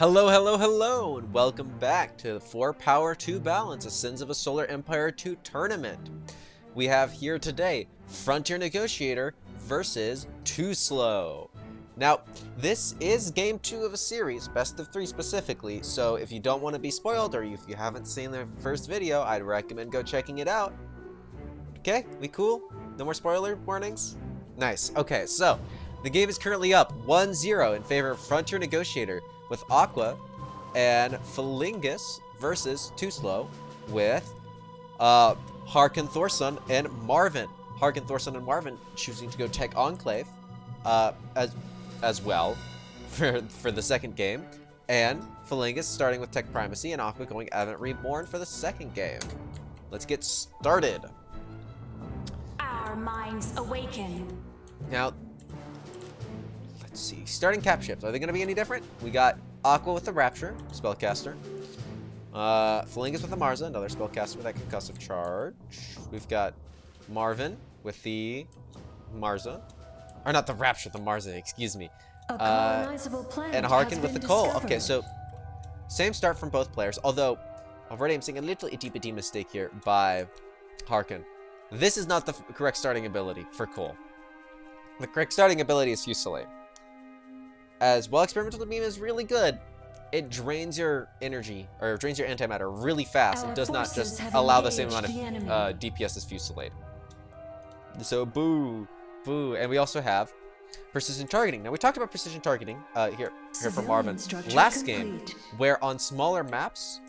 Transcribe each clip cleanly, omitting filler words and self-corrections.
Hello, hello, hello, and welcome back to the 4 Power 2 Balance, a Sins of a Solar Empire 2 tournament. We have here today Frontier Negotiator versus TooSlow. Now, this is game 2 of a series, best of 3 specifically, so if you don't want to be spoiled or if you haven't seen the first video, I'd recommend go checking it out. Okay, we cool? No more spoiler warnings? Nice. Okay, so the game is currently up 1-0 in favor of Frontier Negotiator, with Aqua and Phalangus versus TooSlow with Harkin Thorson and Marvin. Harkin Thorson and Marvin choosing to go Tech Enclave as well for the second game, and Phalangus starting with Tech Primacy and Aqua going Advent Reborn for the second game. Let's get started. Our minds awaken. Now, let's see. Starting cap ships. Are they going to be any different? We got Aqua with the Rapture, spellcaster. Phalangus with the Marza, another spellcaster with that concussive charge. We've got Marvin with the Marza. Or not the Rapture, the Marza, excuse me. And Harkin with the Coal. Okay, so same start from both players, although already I'm seeing a little itty-bitty mistake here by Harkin. This is not the correct starting ability for Coal. The correct starting ability is Fusillade. As while Experimental Beam is really good, it drains your energy, or drains your antimatter really fast. It does not just allow the same amount of DPS as Fusillade. So boo, boo. And we also have Precision Targeting. Now we talked about Precision Targeting here for Marvin last game, where on smaller maps,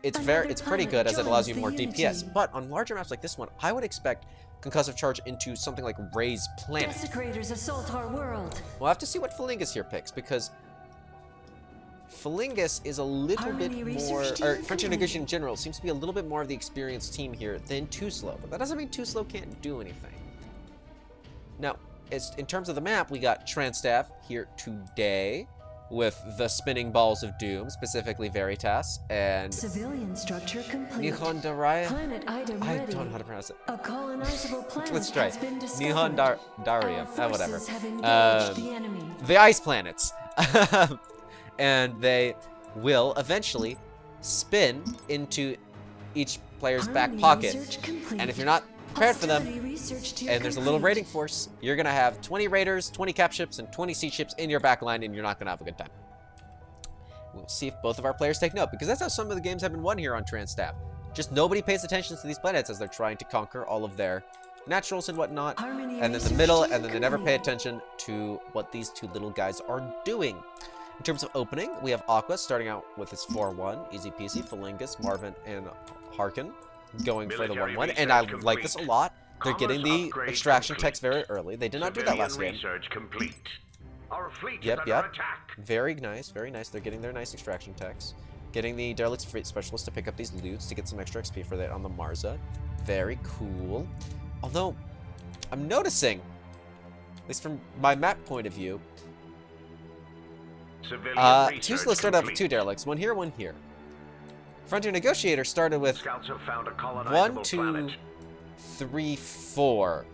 it's pretty good as it allows you more DPS. But on larger maps like this one, I would expect concussive charge into something like Ray's Planet. Desecrators assault our world. We'll have to see what Phalangus here picks, because Phalangus is a little bit more, or Frontier Negotiator in general seems to be a little bit more of the experienced team here than TooSlow, but that doesn't mean TooSlow can't do anything. Now, in terms of the map, we got Transtav here today with the Spinning Balls of Doom, specifically Veritas, and Civilian structure complete. Nihon Daria. Planet item I ready. don't know how to pronounce it. A colonizable planet Let's try. has been discovered. Nihon Daria. Whatever. Have engaged the enemy. The ice planets. And they will eventually spin into each player's back pocket. And if you're not prepared for them, and there's a little raiding force, you're going to have 20 raiders, 20 cap ships, and 20 sea ships in your back line, and you're not going to have a good time. We'll see if both of our players take note, because that's how some of the games have been won here on Transtav. Just nobody pays attention to these planets as they're trying to conquer all of their naturals and whatnot, and then the middle, and then they never pay attention to what these two little guys are doing. In terms of opening, we have Aqua starting out with his 4-1, easy peasy, Phalangus, Marvin, and Harkin going for the 1-1, and I like this a lot. They're getting the extraction text very early. They did not do that last game. Yep. Very nice, very nice. They're getting their nice extraction text. Getting the Derelict Specialist to pick up these loots to get some extra XP for that on the Marza. Very cool. Although, I'm noticing, at least from my map point of view, TooSlow started out with 2 Derelicts, one here, one here. Frontier Negotiator started with 1, 2, 3, 4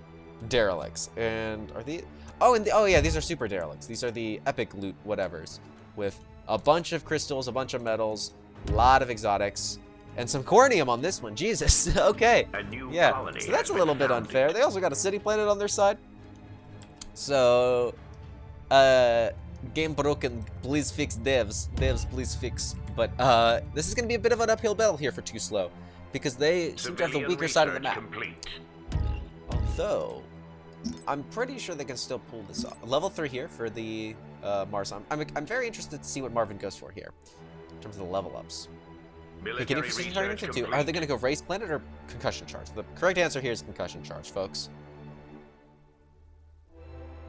Derelicts. And are these... Oh yeah, these are super Derelicts. These are the epic loot whatevers, with a bunch of crystals, a bunch of metals, a lot of exotics, and some cornium on this one. Jesus. Okay. Yeah. So that's a little bit unfair. They also got a city planet on their side. So, game broken. Please fix devs. Devs, please fix. But this is going to be a bit of an uphill battle here for TooSlow, because they seem to have the weaker side of the map. Although, I'm pretty sure they can still pull this off. Level 3 here for the Mars. I'm very interested to see what Marvin goes for here in terms of the level ups. Getting precision targeting to 2. Are they going to go Raise Planet or Concussion Charge? The correct answer here is Concussion Charge, folks.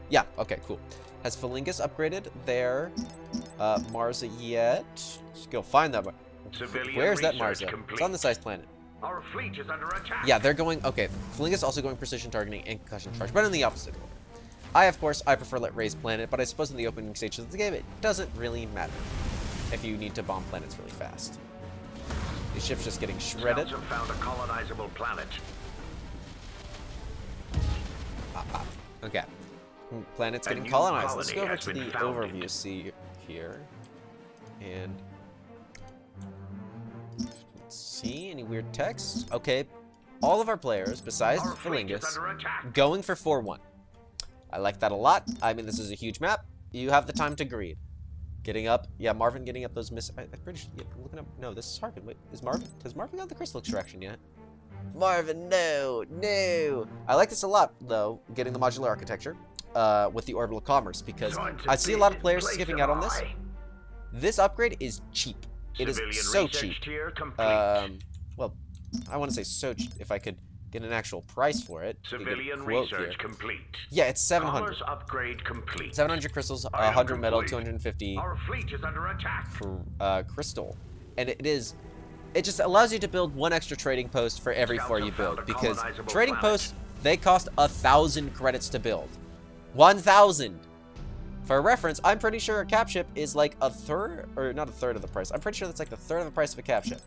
Yeah, okay, cool. Has Phalangus upgraded their Marza yet? Let's go find that one. Where's that Marza? It's on this ice planet. Our fleet is under attack. Yeah, they're going... Okay, Phalangus also going Precision Targeting and Concussion Charge, but in the opposite order. I prefer let Raise Planet, but I suppose in the opening stages of the game, it doesn't really matter if you need to bomb planets really fast. These ships just getting shredded. Scouts have found a colonizable planet. Okay. Planet's getting colonized. Let's go over to the overview see here. And let's see, any weird text? Okay, all of our players, besides Our fleet is Philingus, under attack. going for 4-1. I like that a lot. I mean, this is a huge map. You have the time to greed. Getting up, yeah, Marvin getting up those I'm pretty sure, yeah, looking up, no, this is Harkin. Wait, has Marvin got the crystal extraction yet? Marvin, no. I like this a lot, though, getting the modular architecture with the orbital commerce, because I see a lot of players skipping out on this. This upgrade is cheap. It is so cheap. Well, I want to say so cheap. If I could get an actual price for it. Civilian research complete. Yeah, it's 700. Commerce upgrade complete. 700 crystals, 100 metal, 250 Our fleet is under attack. crystal. And it just allows you to build one extra trading post for every Scouts 4 you have found build, a because colonizable trading planet. posts, they cost 1,000 credits to build. 1,000. For reference, I'm pretty sure a cap ship is like a third, or not a third of the price. I'm pretty sure that's like the third of the price of a cap ship.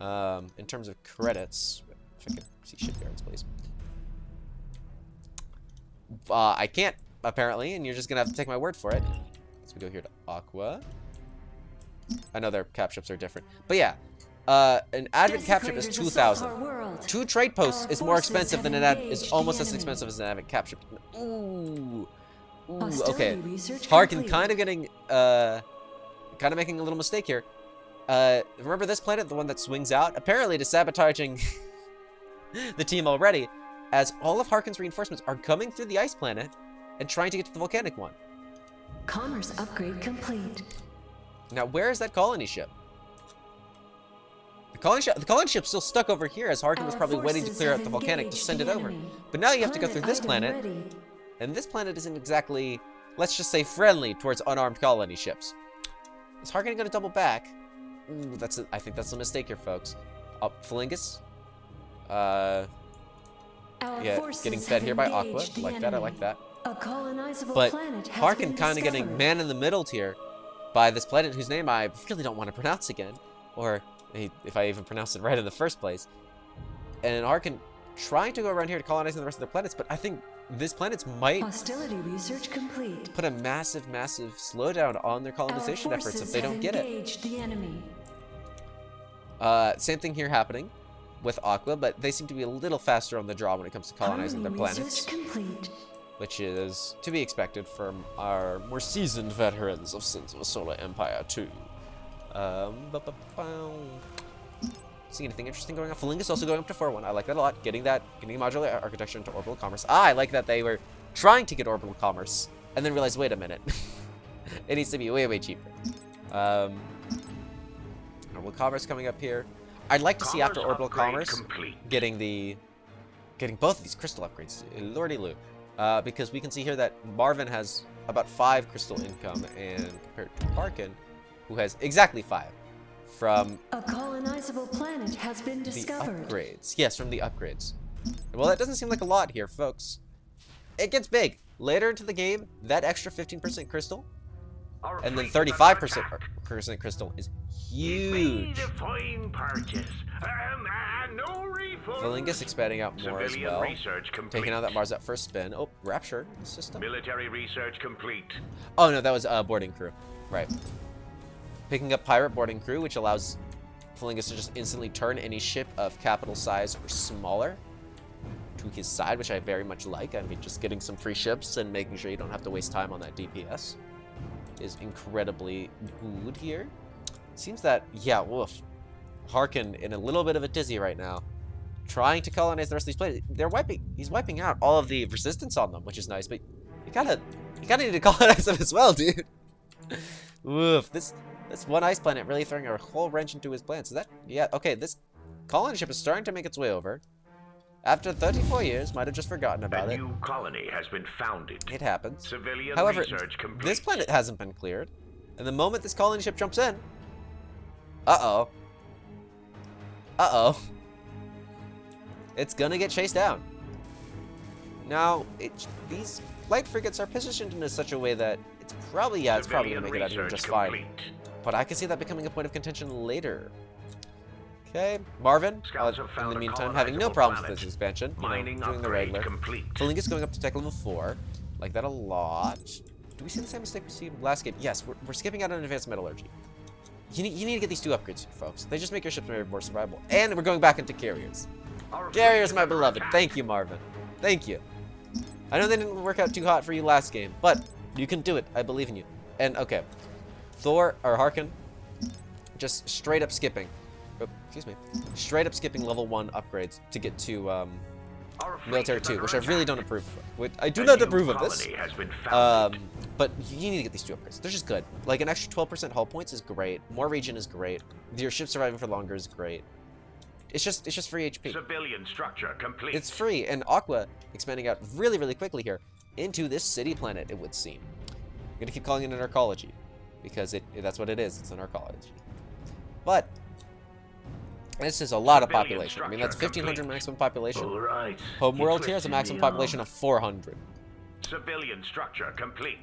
In terms of credits, if I could see shipyards, please. I can't, apparently, and you're just gonna have to take my word for it. So we go here to Aqua. I know their cap ships are different, but yeah, an Advent cap ship is 2,000. 2 trade posts is more expensive than an is almost as expensive as an Advent cap ship. Ooh, okay. Harkin kind of getting, kind of making a little mistake here. Remember this planet, the one that swings out? Apparently, it is sabotaging the team already, as all of Harkin's reinforcements are coming through the ice planet and trying to get to the volcanic one. Commerce upgrade complete. Now, where is that colony ship? The colony ship's still stuck over here, as Harkin was probably waiting to clear out the volcanic to send it over. But now you have to go through this planet, and this planet isn't exactly, let's just say, friendly towards unarmed colony ships. Is Harkin going to double back? Ooh, I think that's a mistake here, folks. Oh, Philingus. Yeah, getting fed here by Aqua. I like that. But Harkin kind of getting man in the middle here by this planet whose name I really don't want to pronounce again. Or if I even pronounced it right in the first place. And Harkin trying to go around here to colonizing the rest of their planets, but I think this planet might Hostility research complete. put a massive slowdown on their colonization efforts if they don't get it. The enemy. Same thing here happening with Aqua, but they seem to be a little faster on the draw when it comes to colonizing their planets, Complete. which is to be expected from our more seasoned veterans of Sins of a Solar Empire 2. See anything interesting going on? Philingus also going up to 4-1. I like that a lot. Getting modular architecture into orbital commerce. I like that they were trying to get orbital commerce and then realized, wait a minute, it needs to be way cheaper. Orbital commerce coming up here. I'd like to see after orbital commerce getting both of these crystal upgrades. Lordy Lou. Because we can see here that Marvin has about 5 crystal income, and compared to Harkin, who has exactly 5 from a colonizable planet has been discovered. The upgrades. Yes, from the upgrades. Well, that doesn't seem like a lot here, folks. It gets big. Later into the game, that extra 15% crystal and then 35% crystal is huge. Philingus expanding out more as well. Taking out that Mars at first spin. Oh, Rapture system. Military research complete. Oh no, that was boarding crew. Right. Picking up pirate boarding crew, which allows Philingus to just instantly turn any ship of capital size or smaller to his side, which I very much like. I mean, just getting some free ships and making sure you don't have to waste time on that DPS is incredibly good here. Seems that, yeah, woof. Harkin in a little bit of a tizzy right now, trying to colonize the rest of these planets. He's wiping out all of the resistance on them, which is nice, but you kinda need to colonize them as well, dude. Woof. This one ice planet really throwing a whole wrench into his plans. Is that, yeah, okay, this colony ship is starting to make its way over. After 34 years, might have just forgotten about it. A new colony has been founded. It happens. Civilian However, research complete. this planet hasn't been cleared, and the moment this colony ship jumps in, uh-oh, it's gonna get chased down. Now, these light frigates are positioned in such a way that it's probably gonna make it out here just fine. But I can see that becoming a point of contention later. Okay, Marvin, in the meantime, having no problems with this expansion, doing the regular. Philingus going up to tech level 4, like that a lot. Do we see the same mistake we see last game? Yes, we're skipping out on advanced metallurgy. You need to get these 2 upgrades, folks. They just make your ships more survivable. And we're going back into carriers. Our fleet Carriers, is my under beloved. attack. Thank you, Marvin. Thank you. I know they didn't work out too hot for you last game, but you can do it. I believe in you. And, okay. Thor, or Harkin, just straight up skipping. Oh, excuse me. Straight up skipping level 1 upgrades to get to, Our fleet military is 2, under which I really attack. don't approve of. I do A not new approve of this. colony has been founded. But you need to get these 2 upgrades. They're just good. Like, an extra 12% hull points is great. More region is great. Your ship surviving for longer is great. It's just free HP. Civilian structure complete. It's free, and Aqua expanding out really, really quickly here into this city planet, it would seem. I'm gonna keep calling it an arcology, because that's what it is. It's an arcology. But this is a lot of Civilian population. I mean, that's structure 1,500 complete. maximum population. All right. Homeworld here has a maximum population of 400. Civilian structure complete.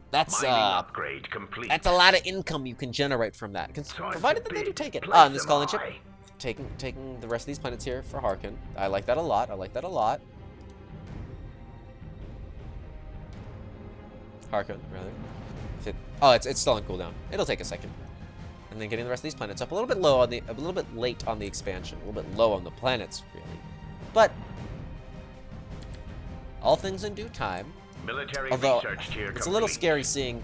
That's Mining upgrade complete. that's a lot of income you can generate from that, Time provided to that they do bid. take it. Place And this them colony chip, high. taking the rest of these planets here for Harkin. I like that a lot. I like that a lot. Harkin, rather. Oh, it's still on cooldown. It'll take a second. And then getting the rest of these planets up a little bit low on a little bit late on the expansion, a little bit low on the planets, really. But all things in due time. Military Although research tier it's a little complete. scary seeing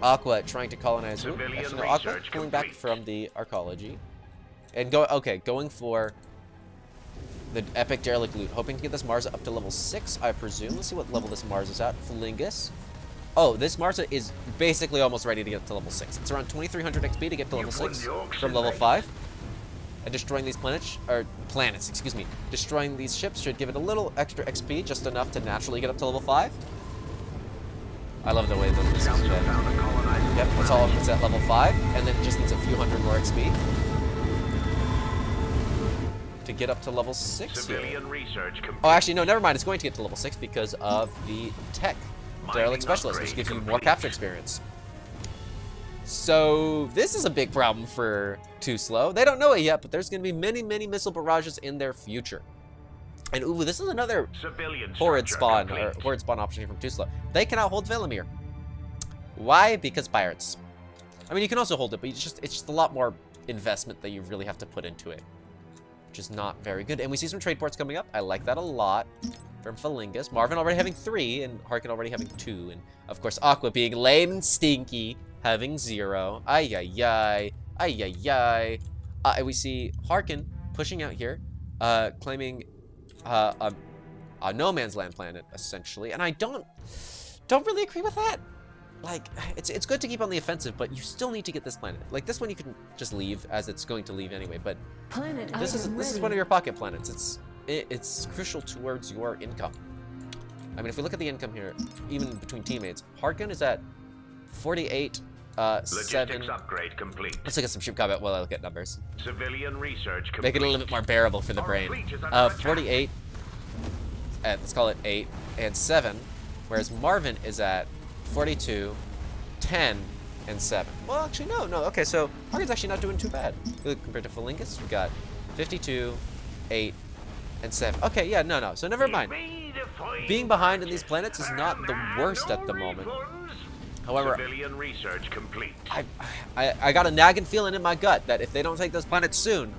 Aqua trying to colonize. Ooh, Civilian actually, no, Aqua research pulling back complete. from the arcology, and going for the epic derelict loot, hoping to get this Marza up to level 6, I presume. Let's see what level this Marza is at. Flingus. Oh, this Marza is basically almost ready to get to level 6. It's around 2,300 XP to get to level 6 from level 5. And destroying these planets, excuse me. Destroying these ships should give it a little extra XP, just enough to naturally get up to level 5. I love the way that this is Scouts have done. found a colonized Yep, that's all it's at level 5, and then it just needs a few hundred more XP to get up to level 6 here. Civilian research complete. Oh, actually, no, never mind. It's going to get to level 6 because of the tech derelict specialist, which gives you more capture experience. So this is a big problem for TooSlow. They don't know it yet, but there's going to be many, many missile barrages in their future. And ooh, this is another Civilian horrid structure spawn complete. or horrid spawn option here from TooSlow. They cannot hold Velimir. Why? Because pirates. I mean, you can also hold it, but it's just a lot more investment that you really have to put into it, which is not very good. And we see some trade ports coming up. I like that a lot from Flingus. Marvin already having 3, and Harkin already having 2, and of course Aqua being lame and stinky, having 0. Ay ay ay, ay ay ay. We see Harkin pushing out here, claiming a no man's land planet essentially, and I don't really agree with that. Like, it's good to keep on the offensive, but you still need to get this planet. Like, this one you can just leave, as it's going to leave anyway, but Planet this is item one of ready. your pocket planets. It's crucial towards your income. I mean, if we look at the income here, even between teammates, Harkin is at 48, 7. Logistics upgrade complete. Let's look at some ship combat while I look at numbers. Civilian research complete. Make it a little bit more bearable for the Our brain. fleet is under attack. 48, let's call it 8, and 7, whereas Marvin is at 42, 10, and 7. Well, actually, no. Okay, so Harkin's actually not doing too bad. Compared to Flingus, we got 52, 8, and 7. Okay, yeah, no. So never mind. Being behind in these planets is not the worst at the moment. However, Civilian research complete. I got a nagging feeling in my gut that if they don't take those planets soon,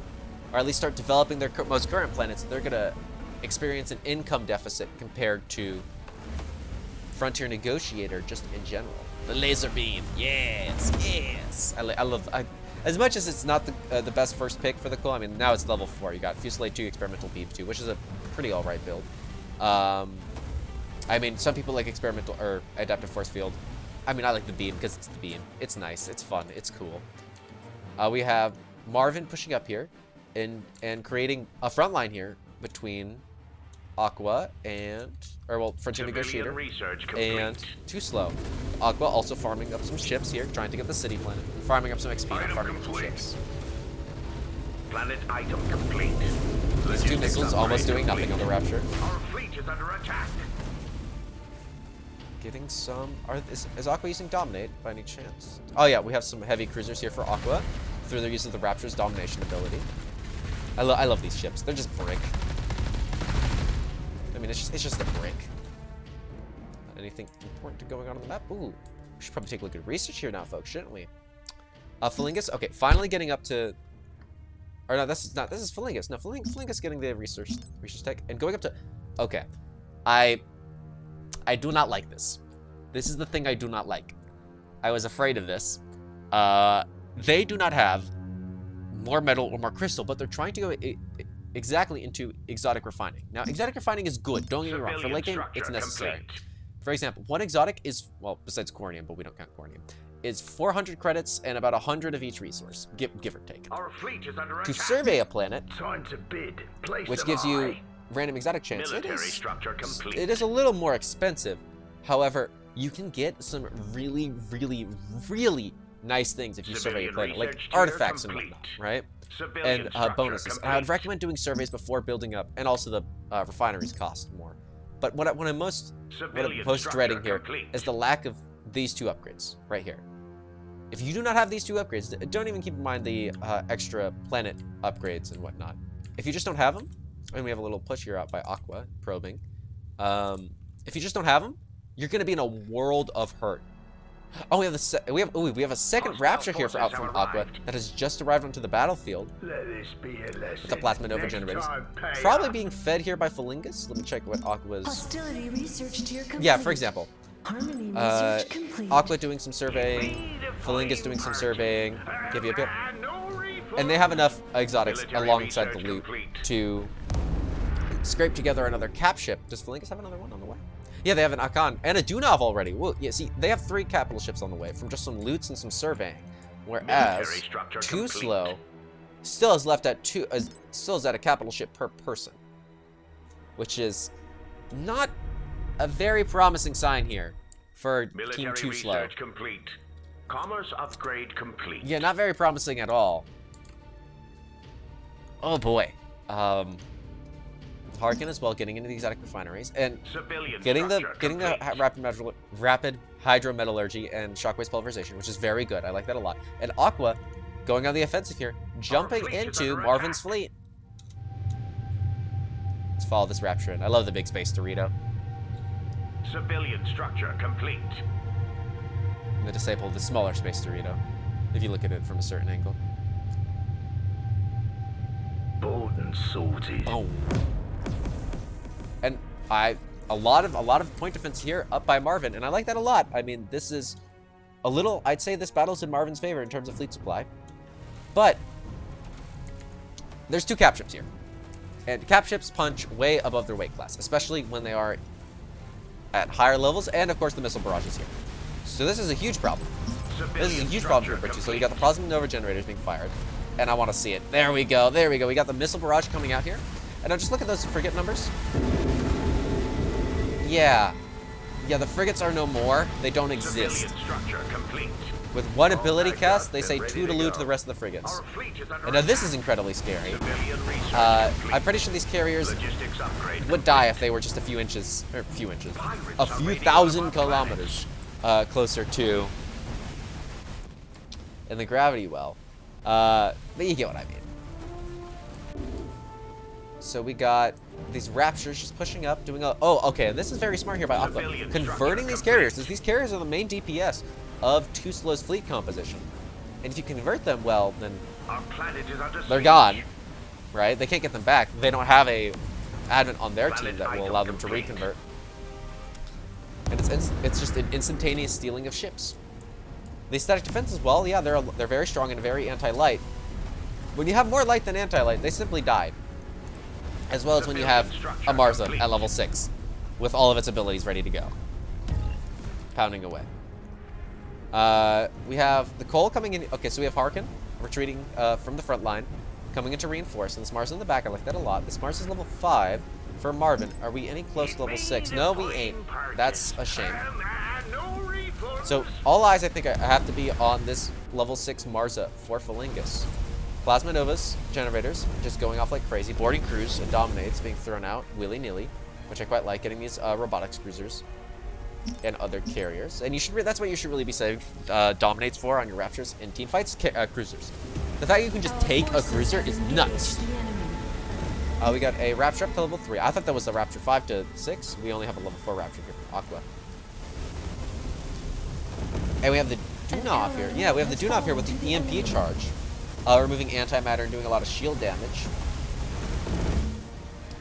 or at least start developing their most current planets, they're gonna experience an income deficit compared to Frontier Negotiator just in general. The laser beam, yes. I love. As much as it's not the best first pick for the cool, I mean, now it's level 4. You got Fusillade 2, Experimental Beam 2, which is a pretty alright build. I mean, some people like Experimental or Adaptive Force Field. I mean, I like the beam because it's the beam. It's nice, it's fun, it's cool. We have Marvin pushing up here and creating a front line here between Aqua and, Frontier Negotiator and TooSlow. Aqua also farming up some ships here, trying to get the city planet, farming up some XP and Item farming up some complete. ships. Planet item complete. These 2 Logistics missiles upgrade almost doing nothing on complete. the Rapture. Our fleet is under attack. Getting some. Is Aqua using Dominate by any chance? Oh yeah, we have some heavy cruisers here for Aqua through their use of the Rapture's domination ability. I love these ships. They're just brick. I mean, it's just a brick. Anything important going on the map? Ooh, we should probably take a look at research here now, folks, shouldn't we? Felingus, okay, finally getting up to... Or no, this is not. This is Felingus. No, Felingus getting the research tech and going up to... Okay. I do not like this. This is the thing I do not like. I was afraid of this. They do not have more metal or more crystal, but they're trying to go exactly into exotic refining. Now, exotic refining is good. Don't get me wrong. For late game, it's necessary. Complete. For example, one exotic is, well, besides cornium, but we don't count cornium, is 400 credits and about 100 of each resource, give or take. Our fleet is under To attack. survey a planet, Time to bid. Place which them gives you high. random exotic chance, Military structure complete. it is a little more expensive. However, you can get some really, really, really nice things if you survey a Civilian planet, like research tier artifacts and complete. whatnot, right? Civilian And structure bonuses. And I would complete. recommend doing surveys before building up, and also the refineries cost more. But what I'm most Civilian structure dreading here complete. is the lack of these two upgrades right here. If you do not have these two upgrades, don't even keep in mind the extra planet upgrades and whatnot. If you just don't have them, and we have a little push here out by Aqua probing. If you just don't have them, you're going to be in a world of hurt. Oh, we have a second Hostile rapture here forces out have from Aqua arrived. that has just arrived onto the battlefield Let this be a lesson. with the plasma nova Next generators. time, pay Probably up. being fed here by Felingus. Let me check what Aqua's. Hostility research tier complete. Yeah, for example, Harmony research complete. Aqua doing some surveying, Felingus doing some surveying, give you a bit. And they have enough exotics Military alongside the research loot complete. to scrape together another cap ship. Does Felingus have another one on the way? Yeah, they have an Akan and a Dunav already. Well, yeah, see, they have 3 capital ships on the way from just some loots and some surveying. Whereas Military structure TooSlow complete. still is left at still is at a capital ship per person, which is not a very promising sign here for Team Military TooSlow. research complete. Commerce upgrade complete. Yeah, not very promising at all. Oh boy. Harkin as well, getting into the exotic refineries and Civilian getting the structure complete. rapid hydrometallurgy and shockwaves pulverization, which is very good. I like that a lot. And Aqua going on the offensive here, jumping fleet is into under Marvin's attack. fleet. Let's follow this rapture in. I love the big space Dorito. Civilian structure complete. I'm gonna disable the smaller space Dorito, if you look at it from a certain angle. Bought and sorted. Boom. And a lot of point defense here up by Marvin, and I like that a lot. I mean, this is a little, I'd say this battle's in Marvin's favor in terms of fleet supply. But there's 2 cap ships here. And cap ships punch way above their weight class, especially when they are at higher levels, and of course the missile barrage is here. So this is a huge problem. This is a huge problem for Butchie. So you got the plasma nova generators being fired, and I want to see it. There we go. There we go. We got the missile barrage coming out here. And now just look at those frigate numbers. Yeah. Yeah, the frigates are no more. They don't exist. Civilian structure complete. With one ability All cast, they backup say is ready to toodaloo go. to the rest of the frigates. Our fleet is under And now this attack. is incredibly scary. Civilian research complete. I'm pretty sure these carriers Logistics upgrade would die if they were just a few inches, or a few inches, Pirates a are few raiding thousand one of our kilometers closer to in the gravity well. But you get what I mean. So we got these raptures just pushing up, doing a... Oh, okay, this is very smart here by Aqua. Civilian Converting these structure carriers, because these carriers are the main DPS of TooSlow's fleet composition. And if you convert them well, then Our planet is under they're siege. gone, right? They can't get them back. They don't have a advent on their team Planet that will item allow them to complete. reconvert. And it's just an instantaneous stealing of ships. The static defense as well, yeah, they're very strong and very anti-light. When you have more light than anti-light, they simply die. As well as when you have a Marza at level 6 with all of its abilities ready to go. Pounding away. We have the Cole coming in. Okay, so we have Harkin retreating from the front line, coming in to reinforce. And this Mars in the back, I like that a lot. This Mars is level 5 for Marvin. Are we any close to level 6? No, we ain't. That's a shame. So all eyes, I think, I have to be on this level 6 Marza for Felingus. Plasma Novas, generators, just going off like crazy. Boarding crews and dominates being thrown out willy-nilly, which I quite like. Getting these robotics cruisers and other carriers. And you should that's what you should really be saving dominates for on your raptures in team fights. Cruisers. The fact you can just take a cruiser is nuts. We got a rapture up to level 3. I thought that was a rapture 5 to 6. We only have a level 4 rapture here for Aqua. And we have the Dunov here. Yeah, we have the Dunov here with the EMP charge. Removing antimatter and doing a lot of shield damage.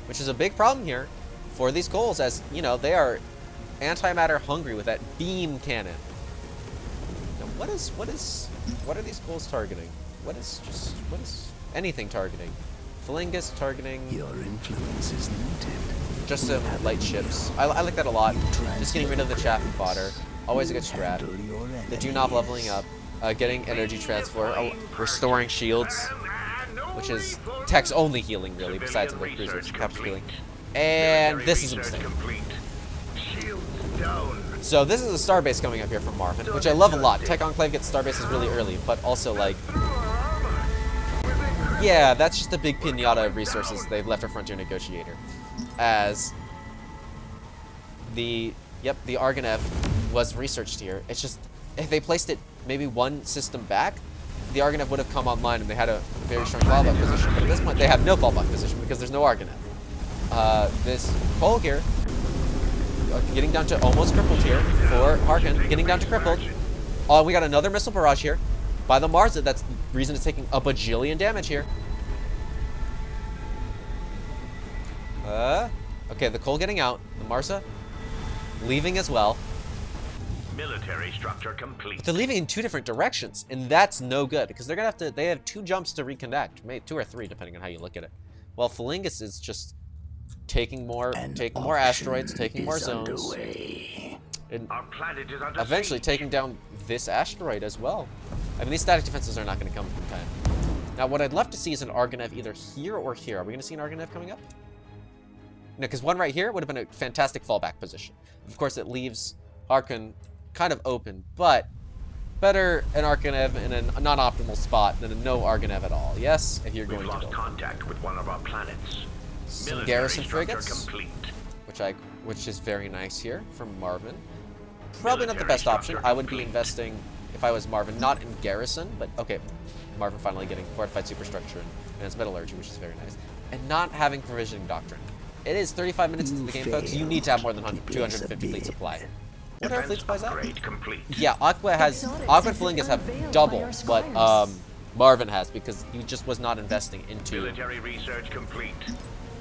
Which is a big problem here for these Coles, as, you know, they are antimatter hungry with that beam cannon. Now, what are these Coles targeting? What is anything targeting? Phalangus targeting. Your influence is noted. Just some light ships. I like that a lot. Just getting rid of the chaff and fodder. Always a good strat. The Dunov leveling up. Getting energy transfer. Restoring shields. Which is tech's only healing, really, besides the cruisers. Capture healing. And this is a mistake. So this is a starbase coming up here from Marvin, which I love a lot. Tech Enclave gets starbases really early, but also, like... Yeah, that's just a big pinata of resources they've left for Frontier Negotiator. As the Argonev was researched here. It's just, if they placed it maybe one system back, the Argonev would have come online and they had a very strong fallback position. But at this point, they have no fallback position because there's no Argonev. This Cole here, getting down to almost crippled here for Harkin, getting down to crippled. We got another missile barrage here by the Marza. That's the reason it's taking a bajillion damage here. Okay, the Cole getting out. The Marza leaving as well. Military structure complete. They're leaving in two different directions, and that's no good because they're gonna have to. They have 2 jumps to reconnect, maybe 2 or 3 depending on how you look at it. While Phalangus is just taking more asteroids, taking more zones, and Our planet is under eventually siege. taking down this asteroid as well. I mean, these static defenses are not going to come from time. Now, what I'd love to see is an Argonev either here or here. Are we going to see an Argonev coming up? No, because one right here would have been a fantastic fallback position. Of course, it leaves Harkin kind of open, but better an Argonev in a non-optimal spot than a no Argonev at all. Yes, if you're We've going to lost build contact with one of our planets. some Military garrison structure frigates, complete. which is very nice here from Marvin. Probably not the Military best option. structure I would be complete. investing, if I was Marvin, not in garrison, but okay, Marvin finally getting fortified superstructure and its metallurgy, which is very nice, and not having provisioning doctrine. It is 35 minutes into the game, folks. You need to have more than 250 fleet supply. What are our fleet supplies at? Upgrade complete. Yeah, Aqua and Phalangus have double what Marvin has because he just was not investing into Military research complete.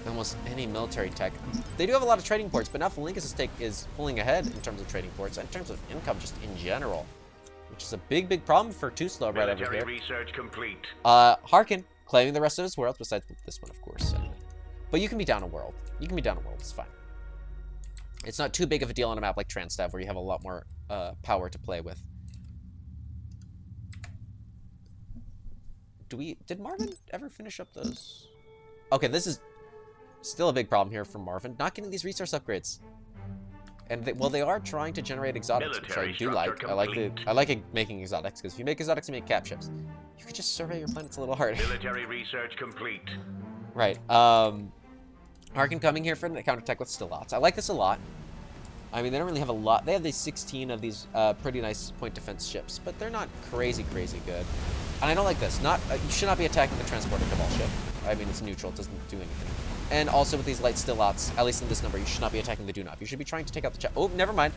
almost any military tech. They do have a lot of trading ports, but now Phalangus is pulling ahead in terms of trading ports and in terms of income just in general, which is a big problem for TooSlow right over Military here. research complete. Harkin claiming the rest of his world besides this one, of course. But you can be down a world. You can be down a world. It's fine. It's not too big of a deal on a map like Transtav where you have a lot more power to play with. Did Marvin ever finish up those? Okay, this is still a big problem here for Marvin. Not getting these resource upgrades. And they are trying to generate exotics, which I do like. I like making exotics because if you make exotics, you make cap ships. You could just survey your planets a little harder. Military research complete. Right. Harkin coming here for the counterattack with Stillots. I like this a lot. I mean, they don't really have a lot. They have these 16 of these pretty nice point defense ships, but they're not crazy good. And I don't like this. You should not be attacking the transporter Cabal ship. I mean, it's neutral. It doesn't do anything. And also with these light Stillots, at least in this number, you should not be attacking the Dunov. You should be trying to take out the Oh, never mind.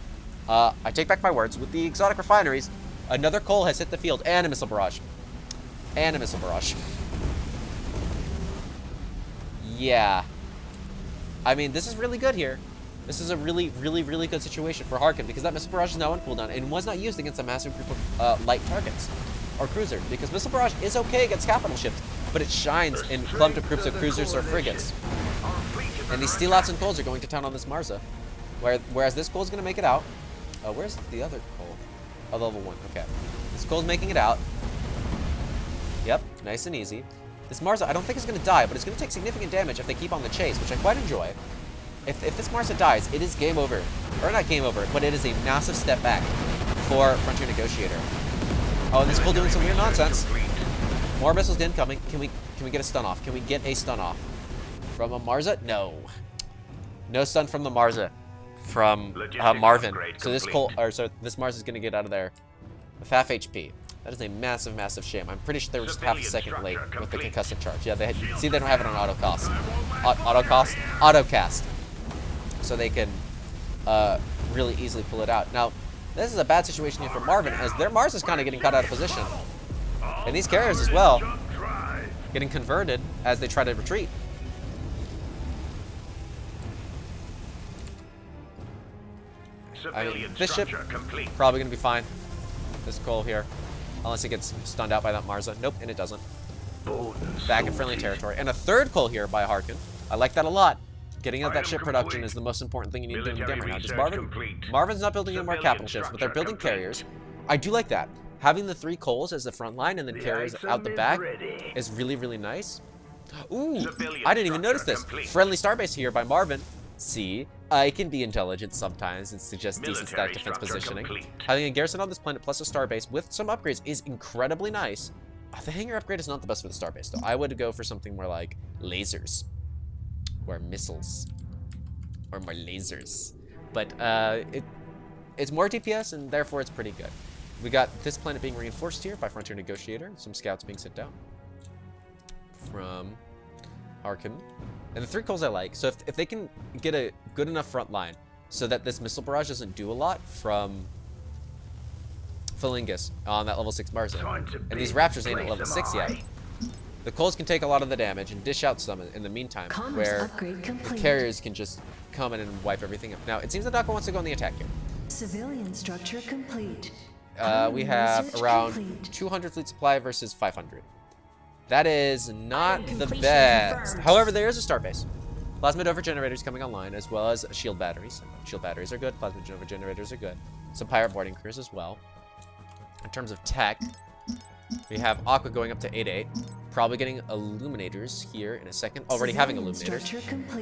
I take back my words. With the exotic refineries, another Cole has hit the field and a missile barrage. Yeah. I mean, this is really good here. This is a really good situation for Harkin because that missile barrage is now on cooldown and was not used against a massive group of light targets or cruiser because missile barrage is okay against capital ships, but it shines in clumped up groups of cruisers or frigates. And these Steelots and Coles are going to town on this Marza, whereas this Cole's going to make it out. Where's the other Cole? Oh, level 1. Okay. This Cole's making it out. Yep, nice and easy. This Marza, I don't think is going to die, but it's going to take significant damage if they keep on the chase, which I quite enjoy. If this Marza dies, it is game over. Or not game over, but it is a massive step back for Frontier Negotiator. Oh, and this Cole doing some weird nonsense. More missiles incoming. Can we get a stun off? Can we get a stun off? From a Marza? No. No stun from the Marza. From Marvin. So this this Marza is going to get out of there with half HP. That is a massive shame. I'm pretty sure they were just half a second late with the concussive charge. Yeah, they don't have it on autocast. So they can really easily pull it out. Now, This is a bad situation here for Marvin, as their Mars is kind of getting cut out of position. And these carriers as well, getting converted as they try to retreat. I mean, this ship probably going to be fine. This Cole here. Unless it gets stunned out by that Marza. Nope, and it doesn't. Back in friendly territory. And a third Cole here by Harkin. I like that a lot. Getting out that ship production is the most important thing you need to do in the game right now. Does Marvin's not building any more capital ships, but they're building carriers. I do like that. Having the 3 Coles as the front line and then carriers out the back is really, really nice. Ooh, I didn't even notice this. Friendly starbase here by Marvin. See, I can be intelligent sometimes and suggest decent static defense positioning. Having a garrison on this planet plus a starbase with some upgrades is incredibly nice. The hangar upgrade is not the best for the starbase, though. I would go for something more like lasers. Or missiles. Or more lasers. But it's more DPS, and therefore it's pretty good. We got this planet being reinforced here by Frontier Negotiator. Some scouts being sent down. From Harkin. And the 3 Coles I like. So if they can get a good enough front line so that this missile barrage doesn't do a lot from Felingus on that level 6 Marza. And these Raptors ain't at level 6 yet. The Coles can take a lot of the damage and dish out some in the meantime, where the carriers can just come in and wipe everything up. Now, it seems that Dako wants to go on the attack here. Civilian structure complete. We have around 200 fleet supply versus 500. That is not the best. However, there is a starbase. Plasma Nova generators coming online, as well as shield batteries. Shield batteries are good. Plasma Nova generators are good. Some pirate boarding crews as well. In terms of tech, we have Aqua going up to 8-8. Probably getting illuminators here in a second. Already having illuminators.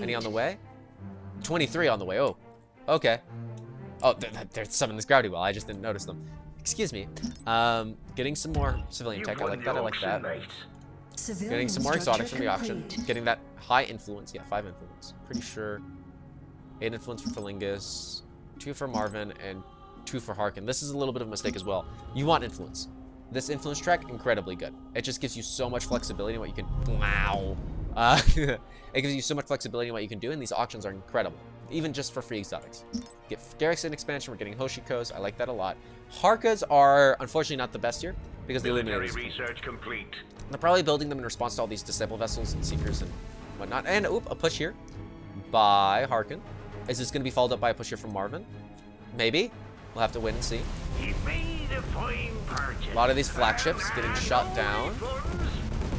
Any on the way? 23 on the way. Oh, okay. Oh, there's some in this gravity well. I just didn't notice them. Excuse me. Getting some more civilian tech. I like that. I like that. Getting some more exotics from the auction. Getting that high influence. Yeah, 5 influence. Pretty sure 8 influence for Felingus, 2 for Marvin, and 2 for Harkin. This is a little bit of a mistake as well. You want influence. This influence track, incredibly good. It just gives you so much flexibility in what you can... Wow. It gives you so much flexibility in what you can do, and these auctions are incredible. Even just for free exotics. Get Garrison expansion, we're getting Hoshikos. I like that a lot. Harkas are, unfortunately, not the best here, because the Illuminators... research complete. They're probably building them in response to all these Disciple vessels and Seekers and whatnot. And, oop, a push here by Harkin. Is this going to be followed up by a push here from Marvin? Maybe. We'll have to wait and see. A lot of these flagships getting shot down.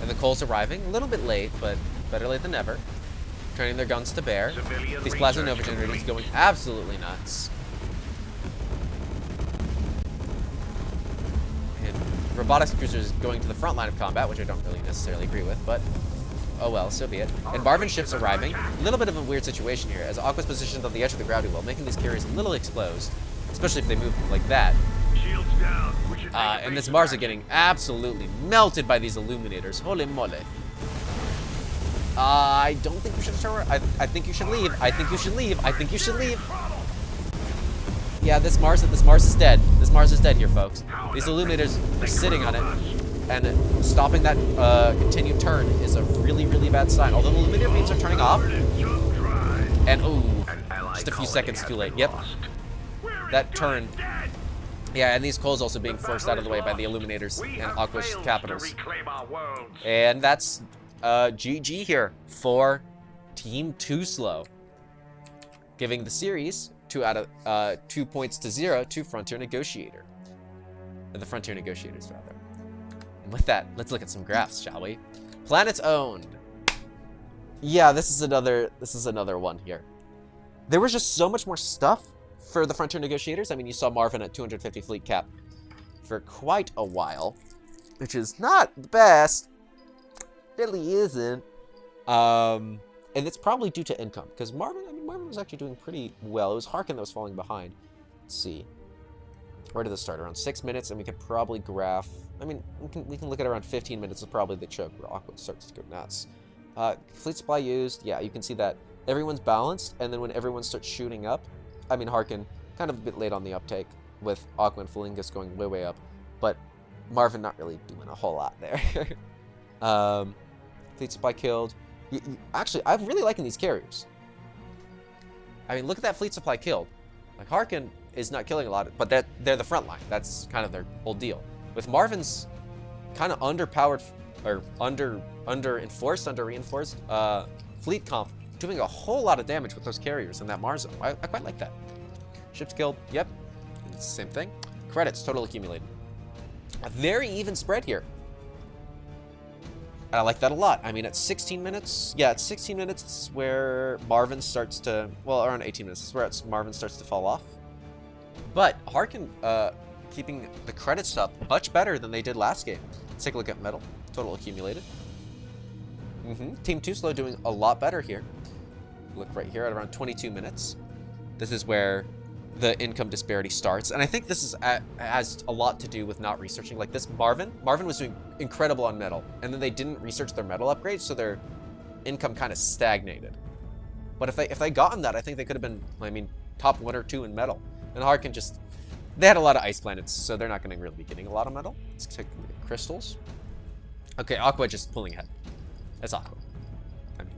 And the Coles arriving. A little bit late, but better late than never. Turning their guns to bear. These Plasma Nova generators going absolutely nuts. And robotics cruisers going to the front line of combat, which I don't really necessarily agree with, but oh well, so be it. And Marvin ships arriving. A little bit of a weird situation here, as Aqua's positioned on the edge of the gravity well, making these carriers a little exposed, especially if they move like that. And this Marza getting absolutely melted by these illuminators. Holy moly. I don't think you should start. I think you should leave. I think you should leave. I think you should leave. Yeah, this Mars is dead. This Mars is dead here, folks. These illuminators are sitting on it, and stopping that continued turn is a really, really bad sign. Although the illuminator beams are turning off, and ooh, just a few seconds too late. Yep, that turn. Yeah, and these Coles also being forced out of the way by the Illuminators and Aqua's capitals. And that's GG here for Team TooSlow, giving the series 2 out of 2 points to 0 to Frontier Negotiator. The Frontier Negotiators, rather. And with that, let's look at some graphs, shall we? Planets owned. Yeah, this is another one here. There was just so much more stuff for the Frontier Negotiators. I mean, you saw Marvin at 250 fleet cap for quite a while, which is not the best. Really isn't. And it's probably due to income, because Marvin was actually doing pretty well. It was Harkin that was falling behind. Let's see. Where did this start? Around 6 minutes, and we could probably graph. I mean, we can look at around 15 minutes is probably the choke where Aqua starts to go nuts. Fleet supply used. Yeah, you can see that everyone's balanced, and then when everyone starts shooting up, I mean, Harkin kind of a bit late on the uptake with Aqua and Felingus going way, way up, but Marvin not really doing a whole lot there. Fleet supply killed. Actually, I'm really liking these carriers. I mean, look at that fleet supply killed. Like, Harkin is not killing a lot, but they're the front line. That's kind of their whole deal. With Marvin's kind of underpowered or under-reinforced fleet comp doing a whole lot of damage with those carriers in that Mars zone. I quite like that. Ships killed, yep. Same thing. Credits total accumulated. A very even spread here. I like that a lot. I mean, at 16 minutes, yeah, at 16 minutes, this is where Marvin starts to, well, around 18 minutes, this is where Marvin starts to fall off. But Harkin keeping the credits up much better than they did last game. Let's take a look at metal. Total accumulated. Team TooSlow doing a lot better here. Look right here at around 22 minutes. This is where the income disparity starts. And I think this has a lot to do with not researching. Like this Marvin was doing incredible on metal, and then they didn't research their metal upgrades, so their income kind of stagnated. But if they gotten that, I think they could have been, I mean, top 1 or 2 in metal. And Harkin just, they had a lot of ice planets, so they're not going to really be getting a lot of metal. Let's take a look at crystals. Okay, Aqua just pulling ahead. That's Aqua. I mean,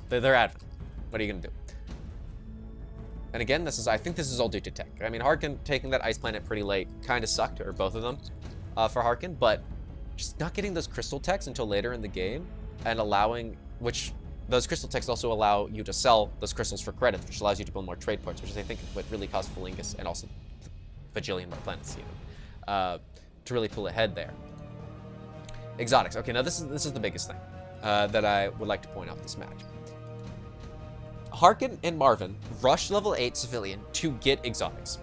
they're advent. What are you going to do? And again, I think this is all due to tech. I mean, Harkin taking that ice planet pretty late kind of sucked, or both of them, for Harkin, but just not getting those crystal techs until later in the game, and allowing, which those crystal techs also allow you to sell those crystals for credits, which allows you to build more trade ports, which is, I think, what really caused Felingus, and also the bajillion more planets, to really pull ahead there. Exotics. Okay, now this is the biggest thing that I would like to point out this match. Harkin and Marvin rushed level 8 civilian to get exotics.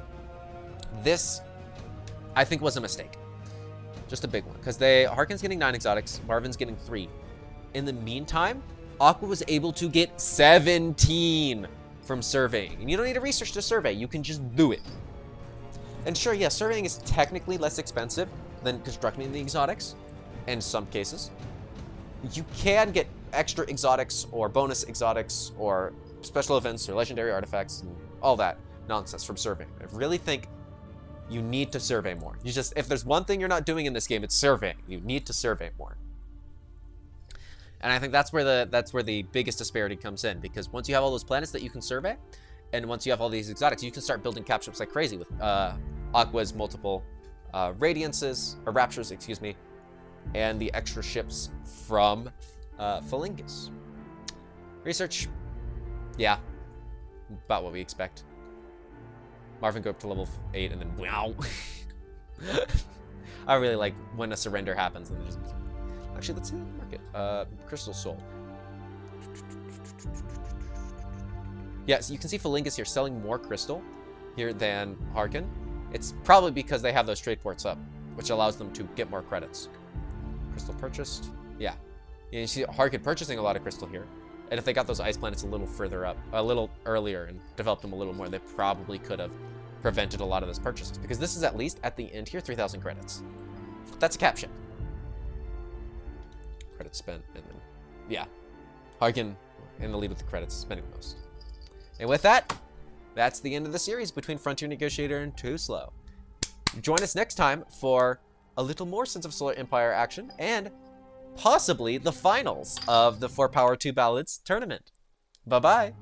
This, I think, was a mistake. Just a big one, because Harkin's getting 9 exotics, Marvin's getting 3. In the meantime, Aqua was able to get 17 from surveying. And you don't need to research to survey, you can just do it. And sure, yeah, surveying is technically less expensive than constructing the exotics in some cases. You can get extra exotics or bonus exotics or special events or legendary artifacts and all that nonsense from surveying. I really think you need to survey more. If there's one thing you're not doing in this game, it's surveying. You need to survey more. And I think that's where the biggest disparity comes in, because once you have all those planets that you can survey, and once you have all these exotics, you can start building cap ships like crazy with Aqua's multiple radiances, or raptures, excuse me, and the extra ships from Felingus. Research, yeah, about what we expect. Marvin go up to level 8 and then wow. I really like when a surrender happens and just, actually, let's see the market. Crystal Soul. Yes, you can see Felingus here selling more crystal here than Harkin. It's probably because they have those trade ports up, which allows them to get more credits. Crystal purchased, yeah. You see Harkin purchasing a lot of crystal here. And if they got those ice planets a little further up, a little earlier, and developed them a little more, they probably could have prevented a lot of those purchases. Because this is at least, at the end here, 3,000 credits. That's a cap ship. Credits spent, and then, yeah. Harkin in the lead with the credits, spending the most. And with that, that's the end of the series between Frontier Negotiator and TooSlow. Join us next time for a little more Sons of Solar Empire action, and possibly the finals of the 4 Power 2 Ballads tournament. Bye-bye.